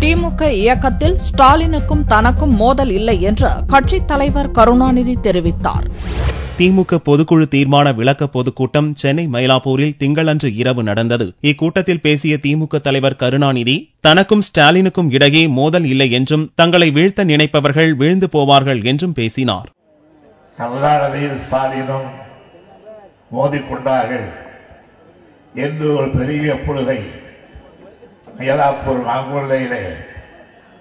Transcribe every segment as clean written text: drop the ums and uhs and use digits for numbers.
திமுக இயக்கத்தில் ஸ்டாலினுக்கும் தனக்கும் மோதல் இல்லை என்று கட்சித் தலைவர் கருணாநிதி தெரிவித்தார். திமுக பொதுக்குழு தீர்மான விளக்க பொதுக்கூட்டம் சென்னை மயிலாப்பூரில் திங்களன்று இரவு நடந்தது. இக்கூட்டத்தில் பேசிய திமுக தலைவர் கருணாநிதி, தனக்கும் ஸ்டாலினுக்கும் இடையே மோதல் இல்லை என்றும் தங்களை வீழ்த்த நினைப்பவர்கள் வீழ்ந்து போவார்கள் என்றும் பேசினார். கருணாநிதியும் ஸ்டாலினும் மோதிக்கொண்டார்கள் என்று ஒரு பெரிய பொழுதை மயிலாப்பூர் மாங்குள்ளையிலே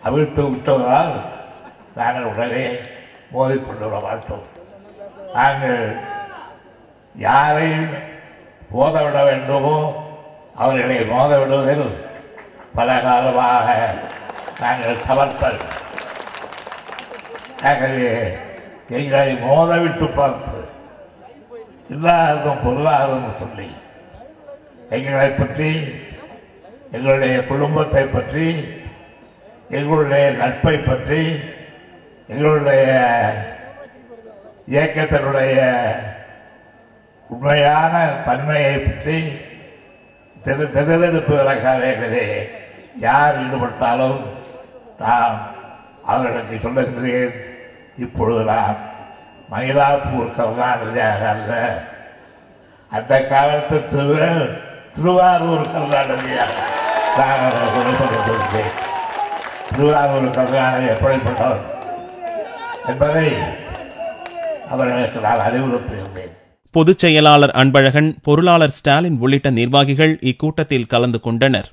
அவிழ்த்து விட்டதால் நாங்கள் உடனே மோதிக்கொண்டு மாட்டோம். நாங்கள் யாரையும் மோதவிட வேண்டுமோ அவர்களை மோதவிடுவதில் பல காலமாக நாங்கள் சமர்ப்பர். ஆகவே எங்களை மோதவிட்டு பார்த்து இல்லாததும் பொருளாதாரம் சொல்லி எங்களை பற்றி, எங்களுடைய குடும்பத்தை பற்றி, எங்களுடைய நட்பை பற்றி, எங்களுடைய இயக்கத்தினுடைய உண்மையான தன்மையை பற்றி தெரிந்தெடுப்பதற்காகவே யார் ஈடுபட்டாலும் நான் அவர்களுக்கு சொல்லுகிறேன். இப்பொழுது நான் மயிலாப்பூர் கருணாநிதியாக அல்ல, அந்த காலத்து திருவாரூர் கருணாநிதியாக நான் சொல்லிக்கொண்டிருக்கிறேன். திருவாரூர் கருணாநிதி எப்படிப்பட்டவர் என்பதை அவர்களுக்கு நான் அறிவுறுத்தியுள்ளேன். பொதுச் செயலாளர் அன்பழகன், பொருளாளர் ஸ்டாலின் உள்ளிட்ட நிர்வாகிகள் இக்கூட்டத்தில் கலந்து கொண்டனர்.